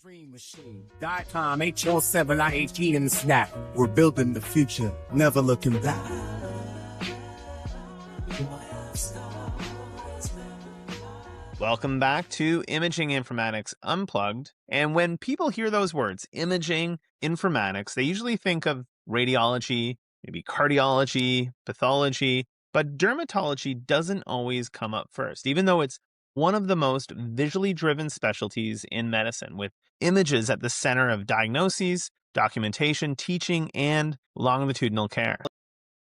Dream machine. Dot.com, HL7IHE and Snap. We're building the future, never looking back. Welcome back to Imaging Informatics Unplugged. And when people hear those words, imaging, informatics, they usually think of radiology, maybe cardiology, pathology, but dermatology doesn't always come up first, even though it's one of the most visually driven specialties in medicine, with images at the center of diagnoses, documentation, teaching, and longitudinal care.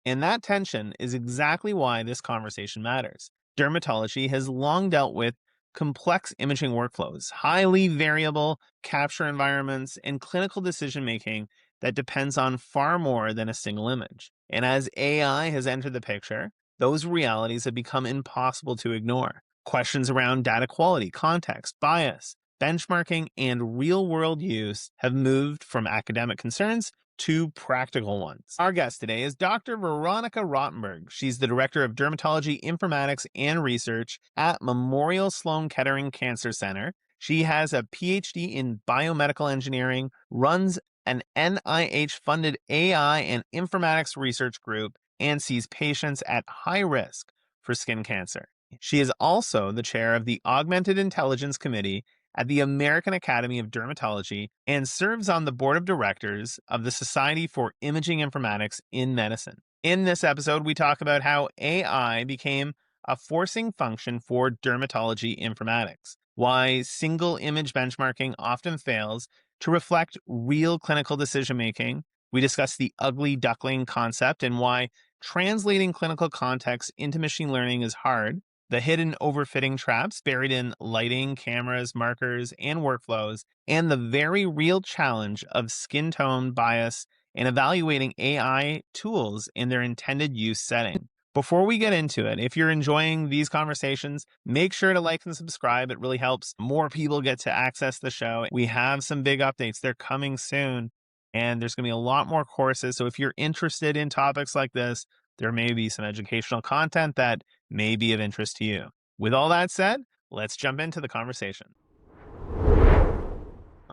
And that tension is exactly why this conversation matters. Dermatology has long dealt with complex imaging workflows, highly variable capture environments, and clinical decision-making that depends on far more than a single image. And as AI has entered the picture, those realities have become impossible to ignore. Questions around data quality, context, bias, benchmarking, and real-world use have moved from academic concerns to practical ones. Our guest today is Dr. Veronica Rotemberg. She's the Director of Dermatology Informatics and Research at Memorial Sloan Kettering Cancer Center. She has a PhD in biomedical engineering, runs an NIH-funded AI and informatics research group, and sees patients at high risk for skin cancer. She is also the chair of the Augmented Intelligence Committee at the American Academy of Dermatology and serves on the board of directors of the Society for Imaging Informatics in Medicine. In this episode, we talk about how AI became a forcing function for dermatology informatics, why single image benchmarking often fails to reflect real clinical decision-making. We discuss the ugly duckling concept and why translating clinical context into machine learning is hard, the hidden overfitting traps buried in lighting, cameras, markers, and workflows, and the very real challenge of skin tone bias in evaluating AI tools in their intended use setting. Before we get into it, if you're enjoying these conversations, make sure to like and subscribe. It really helps more people get to access the show. We have some big updates. They're coming soon, and there's going to be a lot more courses. So if you're interested in topics like this, there may be some educational content that may be of interest to you. With all that said, let's jump into the conversation.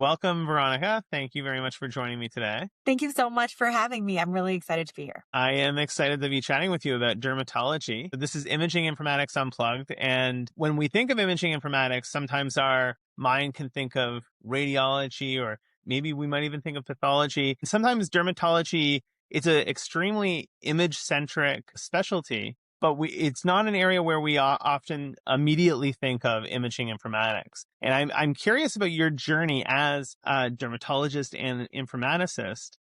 Welcome, Veronica. Thank you very much for joining me today. Thank you so much for having me. I'm really excited to be here. I am excited to be chatting with you about dermatology. This is Imaging Informatics Unplugged. And when we think of imaging informatics, sometimes our mind can think of radiology, or maybe we might even think of pathology. Sometimes dermatology, it's an extremely image-centric specialty, but it's not an area where we often immediately think of imaging informatics. And I'm curious about your journey as a dermatologist and an informaticist,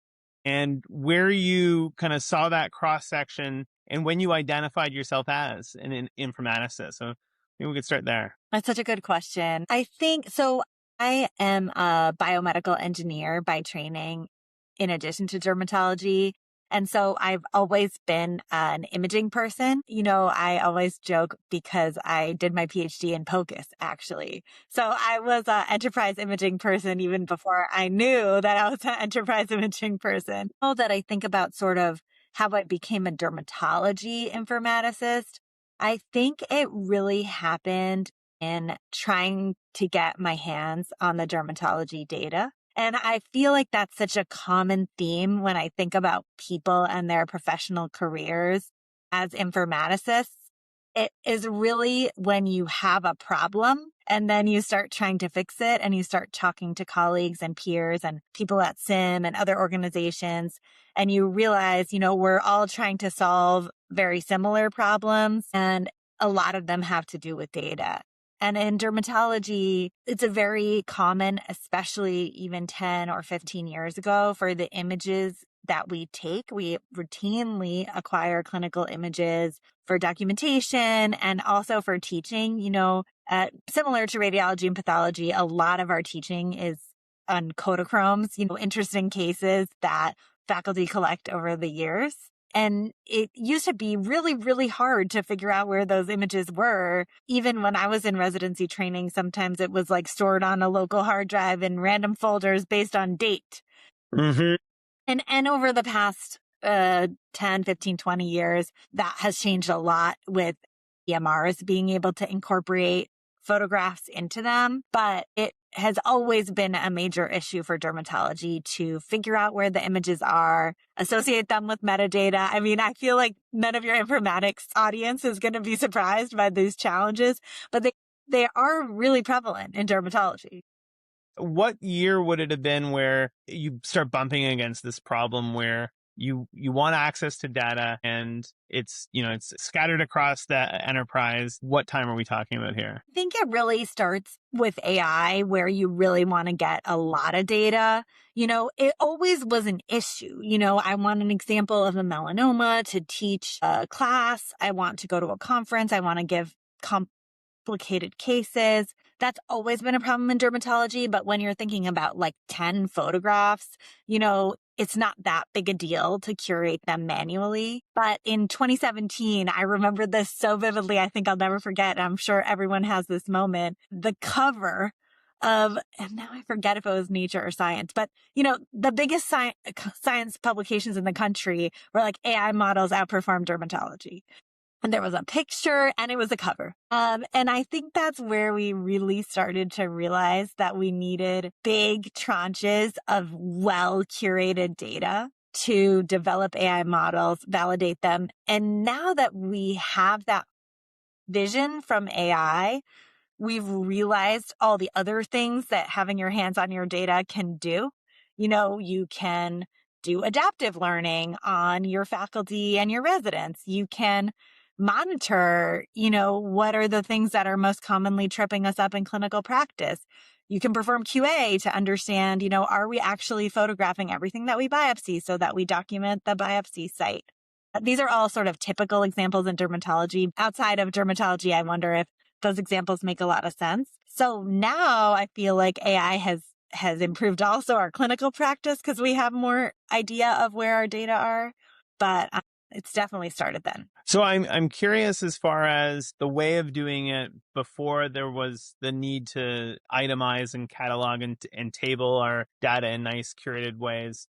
and where you kind of saw that cross-section and when you identified yourself as an informaticist. So maybe we could start there. That's such a good question. I think, so I am a biomedical engineer by training in addition to dermatology. And so I've always been an imaging person. You know, I always joke because I did my PhD in POCUS, actually. So I was an enterprise imaging person even before I knew that I was an enterprise imaging person. So that I think about sort of how I became a dermatology informaticist, I think it really happened in trying to get my hands on the dermatology data. And I feel like that's such a common theme when I think about people and their professional careers as informaticists. It is really when you have a problem and then you start trying to fix it and you start talking to colleagues and peers and people at SIM and other organizations, and you realize, you know, we're all trying to solve very similar problems, and a lot of them have to do with data. And in dermatology, it's a very common, especially even 10 or 15 years ago, for the images that we take. We routinely acquire clinical images for documentation and also for teaching. You know, similar to radiology and pathology, a lot of our teaching is on Kodachromes, you know, interesting cases that faculty collect over the years. And it used to be really, really hard to figure out where those images were. Even when I was in residency training, sometimes it was like stored on a local hard drive in random folders based on date. Mm-hmm. And over the past 10, 15, 20 years, that has changed a lot with EMRs being able to incorporate photographs into them. But it has always been a major issue for dermatology to figure out where the images are, associate them with metadata. I mean, I feel like none of your informatics audience is going to be surprised by these challenges, but they are really prevalent in dermatology. What year would it have been where you start bumping against this problem where you want access to data and it's scattered across the enterprise? What time are we talking about here? I think it really starts with AI, where you really want to get a lot of data. It always was an issue. I want an example of a melanoma to teach a class. I want to go to a conference. I want to give complicated cases. That's always been a problem in dermatology. But when you're thinking about like 10 photographs, it's not that big a deal to curate them manually. But in 2017, I remember this so vividly. I think I'll never forget. I'm sure everyone has this moment. The cover of, and now I forget if it was Nature or Science, but the biggest science publications in the country were like AI models outperform dermatology. And there was a picture and it was a cover. And I think that's where we really started to realize that we needed big tranches of well-curated data to develop AI models, validate them. And now that we have that vision from AI, we've realized all the other things that having your hands on your data can do. You can do adaptive learning on your faculty and your residents. You can monitor, what are the things that are most commonly tripping us up in clinical practice. You can perform QA to understand, are we actually photographing everything that we biopsy so that we document the biopsy site? These are all sort of typical examples in dermatology. Outside of dermatology, I wonder if those examples make a lot of sense. So now I feel like AI has improved also our clinical practice because we have more idea of where our data are. But it's definitely started then. So I'm curious as far as the way of doing it before there was the need to itemize and catalog and table our data in nice curated ways.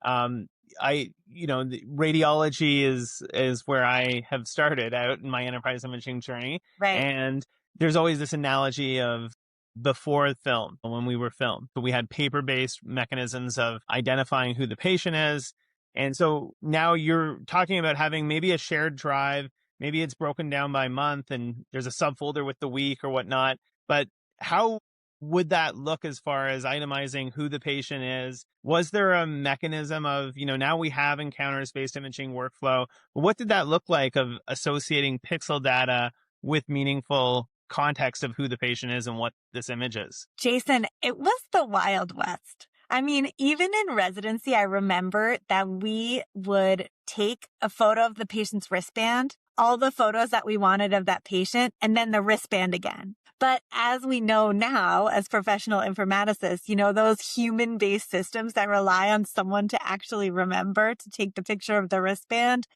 The radiology is where I have started out in my enterprise imaging journey. Right. And there's always this analogy of before film, when we were filmed. But we had paper-based mechanisms of identifying who the patient is. And so now you're talking about having maybe a shared drive, maybe it's broken down by month and there's a subfolder with the week or whatnot. But how would that look as far as itemizing who the patient is? Was there a mechanism of, now we have encounters-based imaging workflow. What did that look like of associating pixel data with meaningful context of who the patient is and what this image is? Jason, it was the Wild West. I mean, even in residency, I remember that we would take a photo of the patient's wristband, all the photos that we wanted of that patient, and then the wristband again. But as we know now, as professional informaticists, those human-based systems that rely on someone to actually remember to take the picture of the wristband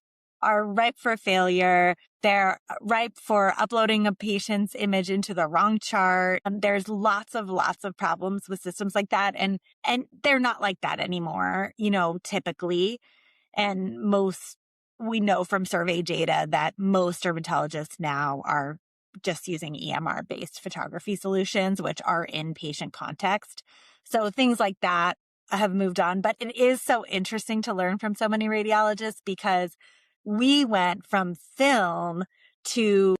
are ripe for failure. They're ripe for uploading a patient's image into the wrong chart. There's lots of problems with systems like that. And they're not like that anymore, typically. And we know from survey data that most dermatologists now are just using EMR-based photography solutions, which are in patient context. So things like that have moved on. But it is so interesting to learn from so many radiologists because we went from film to,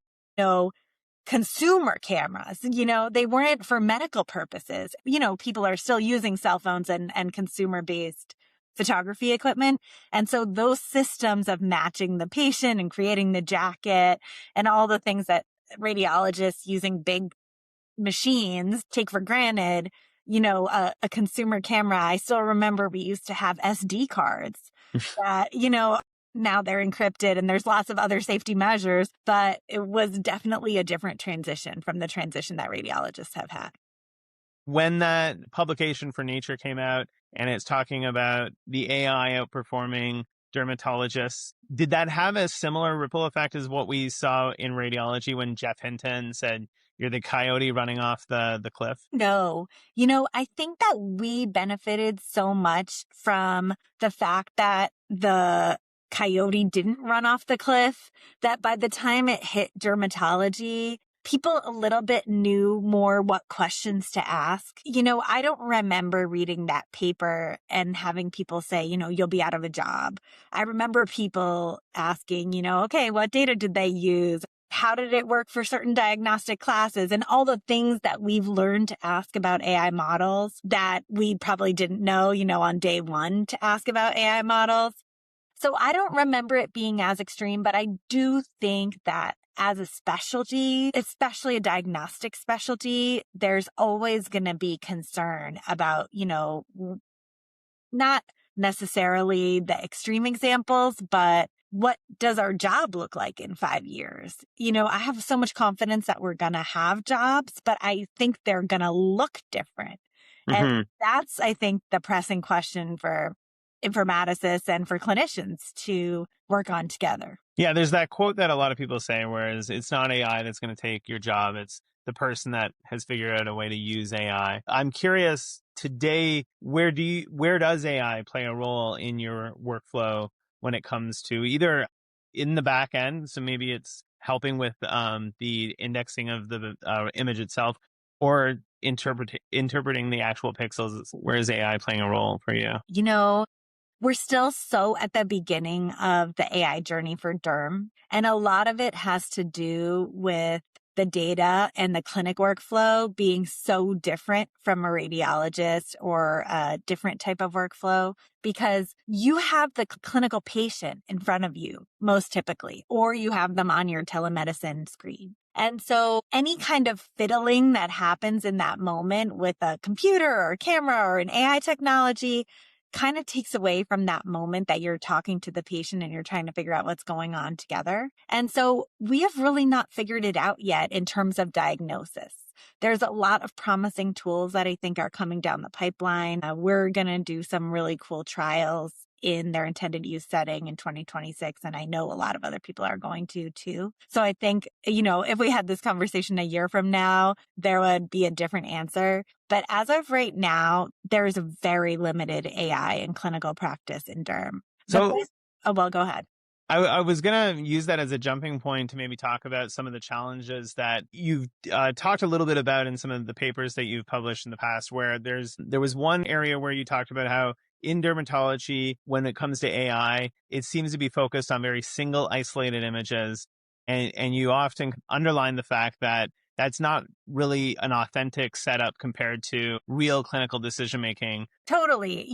consumer cameras. They weren't for medical purposes. People are still using cell phones and consumer-based photography equipment. And so those systems of matching the patient and creating the jacket and all the things that radiologists using big machines take for granted, a consumer camera. I still remember we used to have SD cards that, now they're encrypted and there's lots of other safety measures, but it was definitely a different transition from the transition that radiologists have had. When that publication for Nature came out and it's talking about the AI outperforming dermatologists, did that have a similar ripple effect as what we saw in radiology when Jeff Hinton said, "You're the coyote running off the cliff"? No. I think that we benefited so much from the fact that the coyote didn't run off the cliff that by the time it hit dermatology, people a little bit knew more what questions to ask. I don't remember reading that paper and having people say, you'll be out of a job. I remember people asking, okay, what data did they use? How did it work for certain diagnostic classes? And all the things that we've learned to ask about AI models that we probably didn't know, on day one to ask about AI models. So I don't remember it being as extreme, but I do think that as a specialty, especially a diagnostic specialty, there's always going to be concern about, not necessarily the extreme examples, but what does our job look like in 5 years? I have so much confidence that we're going to have jobs, but I think they're going to look different. And that's, I think, the pressing question for informaticists and for clinicians to work on together. Yeah, there's that quote that a lot of people say, whereas it's not AI that's going to take your job. It's the person that has figured out a way to use AI. I'm curious today, where does AI play a role in your workflow when it comes to either in the back end? So maybe it's helping with the indexing of the image itself, or interpreting the actual pixels. Where is AI playing a role for you? We're still so at the beginning of the AI journey for derm, and a lot of it has to do with the data and the clinic workflow being so different from a radiologist or a different type of workflow, because you have the clinical patient in front of you most typically, or you have them on your telemedicine screen. And so any kind of fiddling that happens in that moment with a computer or a camera or an AI technology kind of takes away from that moment that you're talking to the patient and you're trying to figure out what's going on together. And so we have really not figured it out yet in terms of diagnosis. There's a lot of promising tools that I think are coming down the pipeline. We're going to do some really cool trials in their intended use setting in 2026. And I know a lot of other people are going to too. So I think, if we had this conversation a year from now, there would be a different answer. But as of right now, there is a very limited AI in clinical practice in derm. Go ahead. I was going to use that as a jumping point to maybe talk about some of the challenges that you've talked a little bit about in some of the papers that you've published in the past, where there was one area where you talked about how in dermatology, when it comes to AI, it seems to be focused on very single isolated images. And you often underline the fact that that's not really an authentic setup compared to real clinical decision making. Totally.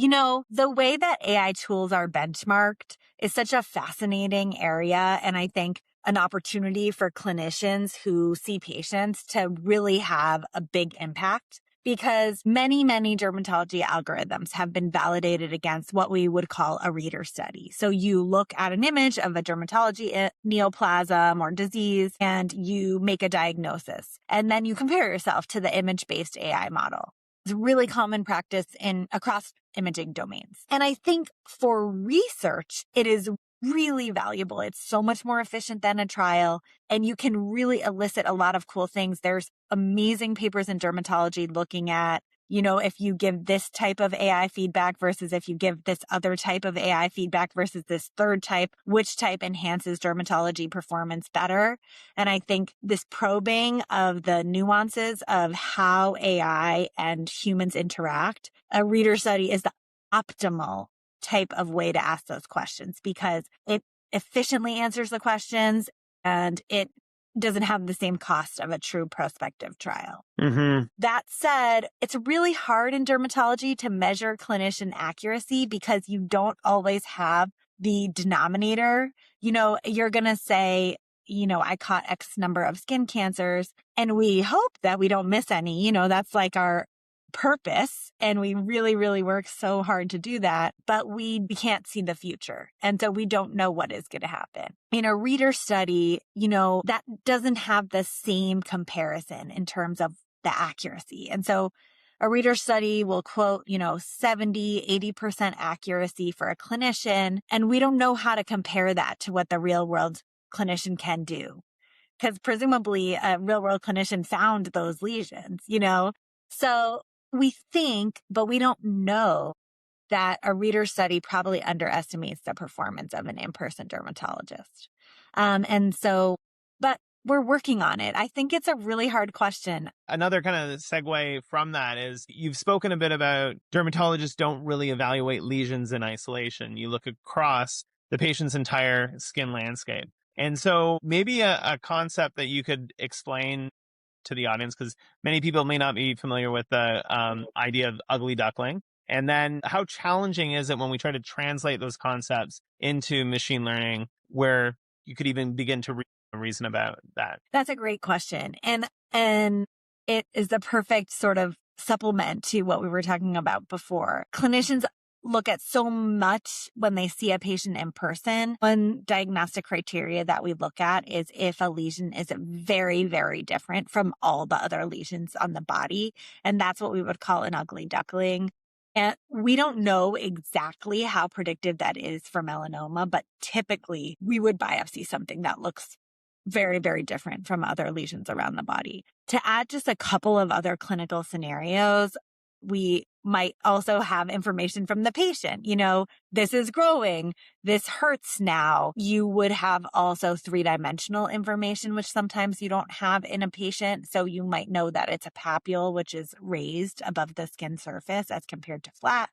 The way that AI tools are benchmarked is such a fascinating area. And I think an opportunity for clinicians who see patients to really have a big impact, because many, many dermatology algorithms have been validated against what we would call a reader study. So you look at an image of a dermatology neoplasm or disease and you make a diagnosis, and then you compare yourself to the image-based AI model. It's really common practice across imaging domains. And I think for research, it is really valuable. It's so much more efficient than a trial, and you can really elicit a lot of cool things. There's amazing papers in dermatology looking at, if you give this type of AI feedback versus if you give this other type of AI feedback versus this third type, which type enhances dermatology performance better. And I think this probing of the nuances of how AI and humans interact, a reader study is the optimal type of way to ask those questions, because it efficiently answers the questions and it doesn't have the same cost of a true prospective trial. That said, it's really hard in dermatology to measure clinician accuracy because you don't always have the denominator. You're going to say, I caught X number of skin cancers, and we hope that we don't miss any. That's like our purpose, and we really, really work so hard to do that, but we can't see the future. And so we don't know what is going to happen. In a reader study, that doesn't have the same comparison in terms of the accuracy. And so a reader study will quote, 70, 80% accuracy for a clinician. And we don't know how to compare that to what the real world clinician can do, because presumably a real world clinician found those lesions, So we think, but we don't know, that a reader study probably underestimates the performance of an in-person dermatologist. But we're working on it. I think it's a really hard question. Another kind of segue from that is you've spoken a bit about dermatologists don't really evaluate lesions in isolation. You look across the patient's entire skin landscape. And so maybe a concept that you could explain to the audience, because many people may not be familiar with the idea of ugly duckling. And then how challenging is it when we try to translate those concepts into machine learning, where you could even begin to reason about that? That's a great question. And it is the perfect sort of supplement to what we were talking about before. Clinicians look at so much when they see a patient in person. One diagnostic criteria that we look at is if a lesion is very, very different from all the other lesions on the body. And that's what we would call an ugly duckling. And we don't know exactly how predictive that is for melanoma, but typically we would biopsy something that looks very, very different from other lesions around the body. To add just a couple of other clinical scenarios, we might also have information from the patient. This is growing, this hurts now. You would have also three-dimensional information, which sometimes you don't have in a patient. So you might know that it's a papule, which is raised above the skin surface as compared to flat.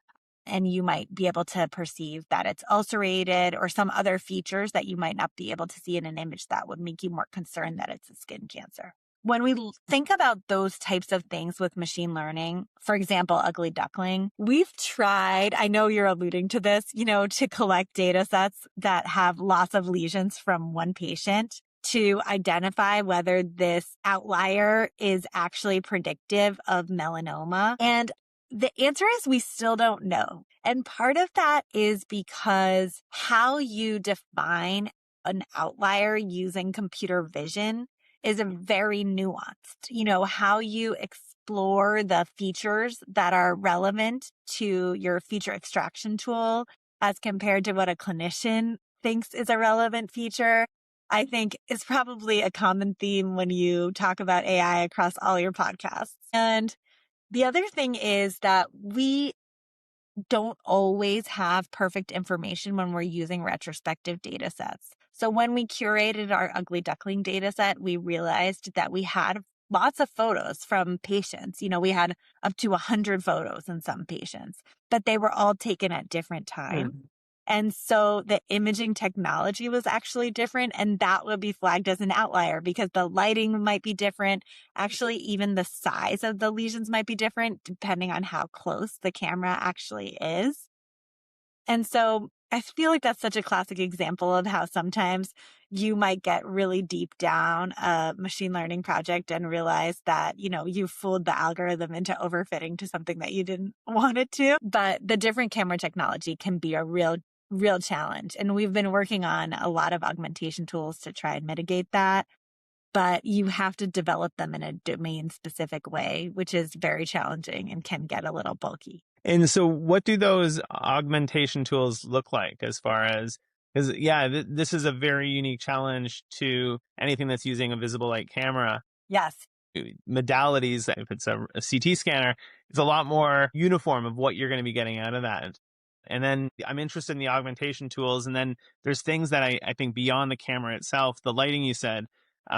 And you might be able to perceive that it's ulcerated or some other features that you might not be able to see in an image that would make you more concerned that it's a skin cancer. When we think about those types of things with machine learning, for example, ugly duckling, we've tried, I know you're alluding to this, to collect data sets that have lots of lesions from one patient to identify whether this outlier is actually predictive of melanoma. And the answer is we still don't know. And part of that is because how you define an outlier using computer vision is very nuanced. How you explore the features that are relevant to your feature extraction tool as compared to what a clinician thinks is a relevant feature, I think is probably a common theme when you talk about AI across all your podcasts. And the other thing is that we don't always have perfect information when we're using retrospective data sets. So when we curated our ugly duckling data set, we realized that we had lots of photos from patients. We had up to 100 photos in some patients, but they were all taken at different times. And so the imaging technology was actually different, and that would be flagged as an outlier because the lighting might be different. Actually, even the size of the lesions might be different depending on how close the camera actually is. And so I feel like that's such a classic example of how sometimes you might get really deep down a machine learning project and realize that, you fooled the algorithm into overfitting to something that you didn't want it to. But the different camera technology can be a real challenge. And we've been working on a lot of augmentation tools to try and mitigate that. But you have to develop them in a domain specific way, which is very challenging and can get a little bulky. And so what do those augmentation tools look like as far as, because this is a very unique challenge to anything that's using a visible light camera. Yes. Modalities, if it's a CT scanner, it's a lot more uniform of what you're going to be getting out of that. And then I'm interested in the augmentation tools. And then there's things that I think beyond the camera itself, the lighting you said,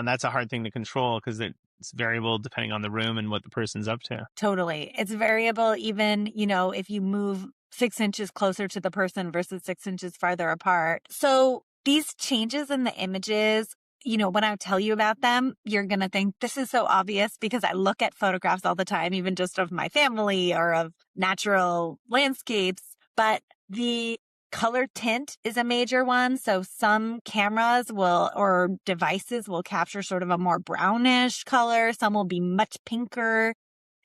that's a hard thing to control because it's variable depending on the room and what the person's up to. Totally. It's variable even, if you move 6 inches closer to the person versus 6 inches farther apart. So these changes in the images, when I tell you about them, you're going to think this is so obvious because I look at photographs all the time, even just of my family or of natural landscapes. But the color tint is a major one. So some cameras or devices will capture sort of a more brownish color. Some will be much pinker.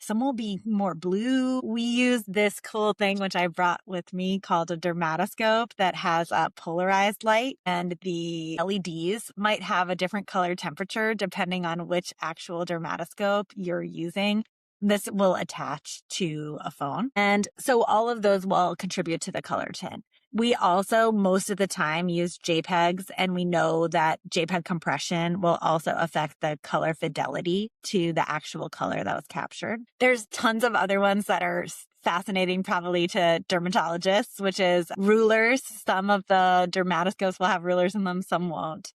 Some will be more blue. We use this cool thing, which I brought with me, called a dermatoscope that has a polarized light, and the LEDs might have a different color temperature depending on which actual dermatoscope you're using. This will attach to a phone. And so all of those will contribute to the color tint. We also, most of the time, use JPEGs, and we know that JPEG compression will also affect the color fidelity to the actual color that was captured. There's tons of other ones that are fascinating probably to dermatologists, which is rulers. Some of the dermatoscopes will have rulers in them, some won't.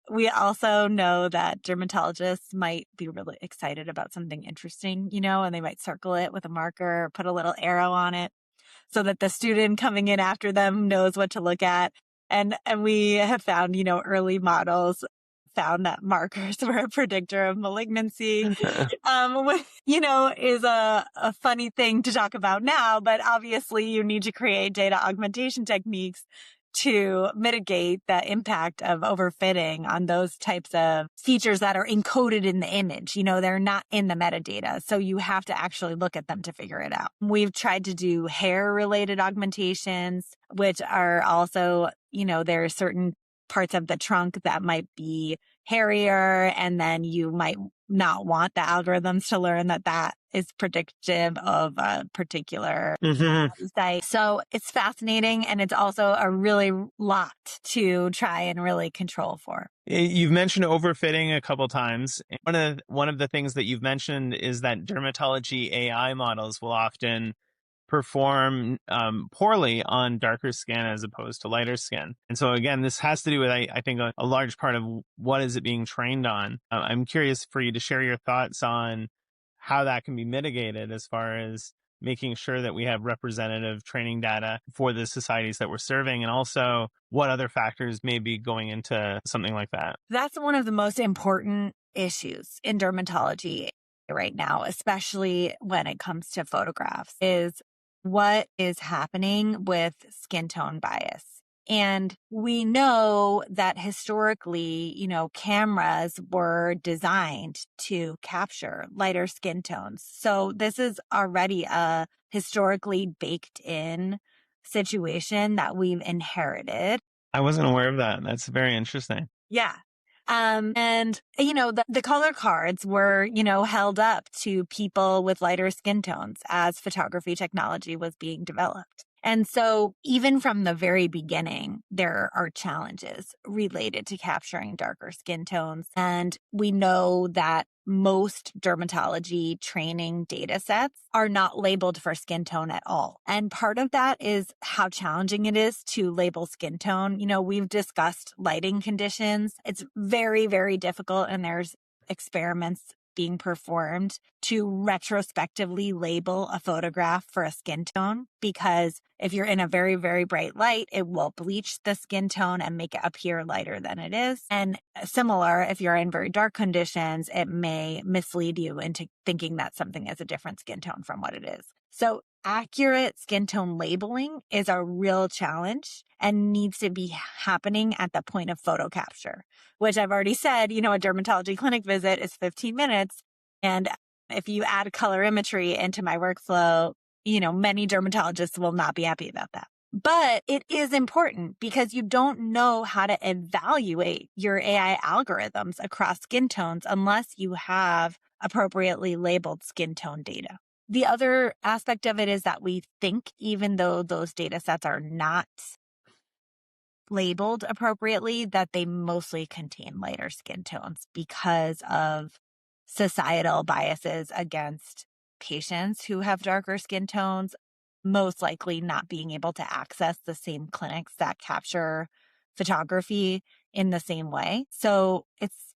We also know that dermatologists might be really excited about something interesting, and they might circle it with a marker or put a little arrow on it so that the student coming in after them knows what to look at. And we have found, early models found that markers were a predictor of malignancy, which, is a funny thing to talk about now, but obviously you need to create data augmentation techniques to mitigate the impact of overfitting on those types of features that are encoded in the image. They're not in the metadata. So you have to actually look at them to figure it out. We've tried to do hair related augmentations, which are also, there are certain parts of the trunk that might be hairier, and then you might not want the algorithms to learn that is predictive of a particular site. So it's fascinating, and it's also a really lot to try and really control for. You've mentioned overfitting a couple times. One of the things that you've mentioned is that dermatology AI models will often perform poorly on darker skin as opposed to lighter skin. And so again, this has to do with, I think, a large part of what is it being trained on. I'm curious for you to share your thoughts on how that can be mitigated as far as making sure that we have representative training data for the societies that we're serving, and also what other factors may be going into something like that. That's one of the most important issues in dermatology right now, especially when it comes to photographs, is what is happening with skin tone bias. And we know that historically, cameras were designed to capture lighter skin tones. So this is already a historically baked in situation that we've inherited. I wasn't aware of that. That's very interesting. Yeah. And, the color cards were, held up to people with lighter skin tones as photography technology was being developed. And so even from the very beginning, there are challenges related to capturing darker skin tones. And we know that most dermatology training data sets are not labeled for skin tone at all. And part of that is how challenging it is to label skin tone. We've discussed lighting conditions. It's very, very difficult, and there's experiments being performed to retrospectively label a photograph for a skin tone, because if you're in a very, very bright light, it will bleach the skin tone and make it appear lighter than it is. And similar, if you're in very dark conditions, it may mislead you into thinking that something is a different skin tone from what it is. So accurate skin tone labeling is a real challenge and needs to be happening at the point of photo capture, which I've already said, a dermatology clinic visit is 15 minutes. And if you add colorimetry into my workflow, many dermatologists will not be happy about that. But it is important because you don't know how to evaluate your AI algorithms across skin tones unless you have appropriately labeled skin tone data. The other aspect of it is that we think, even though those data sets are not labeled appropriately, that they mostly contain lighter skin tones because of societal biases against patients who have darker skin tones, most likely not being able to access the same clinics that capture photography in the same way. So it's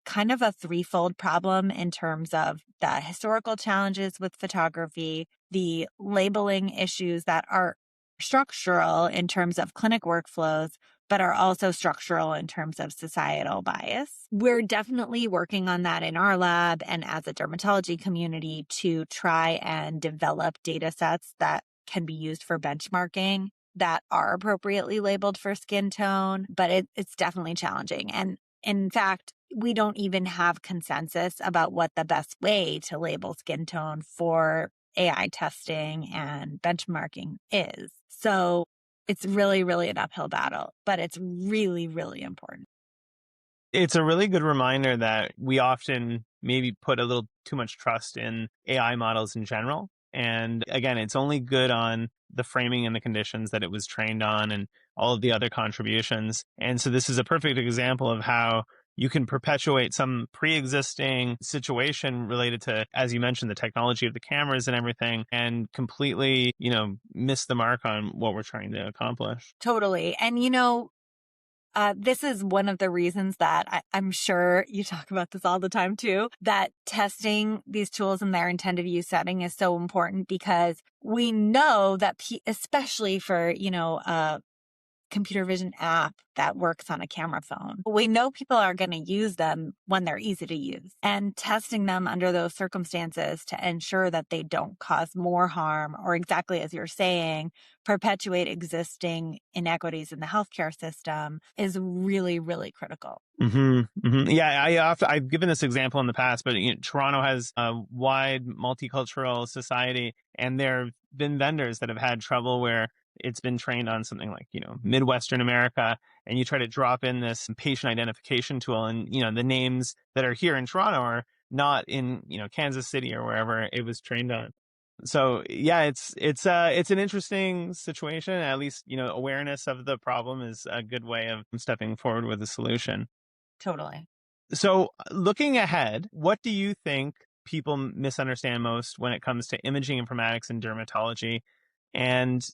kind of a threefold problem in terms of the historical challenges with photography, the labeling issues that are structural in terms of clinic workflows, but are also structural in terms of societal bias. We're definitely working on that in our lab and as a dermatology community to try and develop data sets that can be used for benchmarking that are appropriately labeled for skin tone, but it's definitely challenging. And in fact, we don't even have consensus about what the best way to label skin tone for AI testing and benchmarking is. So it's really, really an uphill battle, but it's really, really important. It's a really good reminder that we often maybe put a little too much trust in AI models in general. And again, it's only good on the framing and the conditions that it was trained on and all of the other contributions. And so this is a perfect example of how you can perpetuate some pre-existing situation related to, as you mentioned, the technology of the cameras and everything, and completely, miss the mark on what we're trying to accomplish. Totally. And, this is one of the reasons that I'm sure you talk about this all the time too, that testing these tools in their intended use setting is so important, because we know that especially for, computer vision app that works on a camera phone, we know people are going to use them when they're easy to use, and testing them under those circumstances to ensure that they don't cause more harm, or, exactly as you're saying, perpetuate existing inequities in the healthcare system, is really, really critical. Yeah, I've given this example in the past, but Toronto has a wide multicultural society, and there have been vendors that have had trouble where it's been trained on something like, Midwestern America, and you try to drop in this patient identification tool, and, the names that are here in Toronto are not in, Kansas City or wherever it was trained on. So yeah, it's an interesting situation. At least, awareness of the problem is a good way of stepping forward with a solution. Totally. So looking ahead, what do you think people misunderstand most when it comes to imaging informatics and dermatology? And,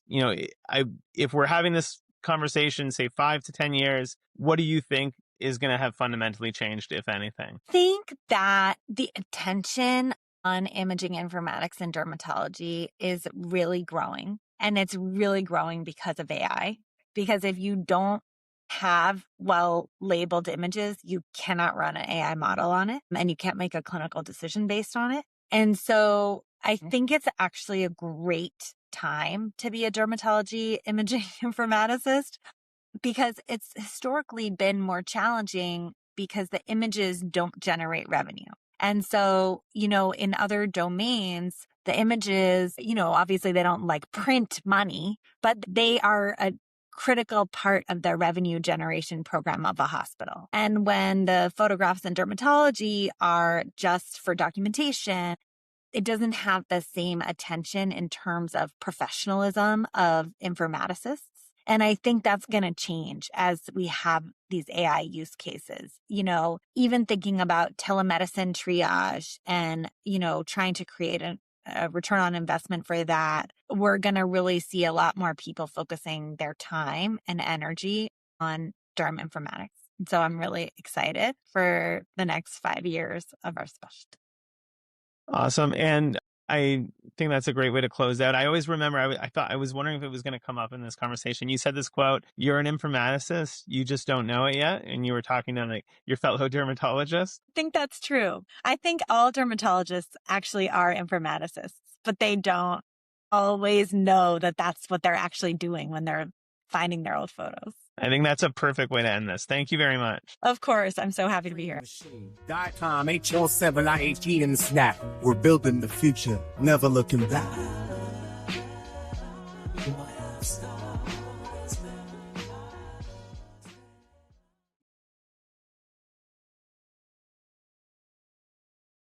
if we're having this conversation, say 5 to 10 years, what do you think is going to have fundamentally changed, if anything? I think that the attention on imaging informatics and dermatology is really growing. And it's really growing because of AI. Because if you don't have well-labeled images, you cannot run an AI model on it, and you can't make a clinical decision based on it. And so I think it's actually a great time to be a dermatology imaging informaticist, because it's historically been more challenging because the images don't generate revenue. And so, in other domains, the images, obviously they don't print money, but they are a critical part of the revenue generation program of a hospital. And when the photographs in dermatology are just for documentation, it doesn't have the same attention in terms of professionalism of informaticists. And I think that's going to change as we have these AI use cases. Even thinking about telemedicine triage and, trying to create a return on investment for that, we're going to really see a lot more people focusing their time and energy on derm informatics. And so I'm really excited for the next 5 years of our specialty. Awesome. And I think that's a great way to close out. I always remember, I was wondering if it was going to come up in this conversation. You said this quote, "You're an informaticist, you just don't know it yet." And you were talking to your fellow dermatologists. I think that's true. I think all dermatologists actually are informaticists, but they don't always know that that's what they're actually doing when they're finding their old photos. I think that's a perfect way to end this. Thank you very much. Of course. I'm so happy to be here. Diacom HL7 IHE and Snap. We're building the future, never looking back.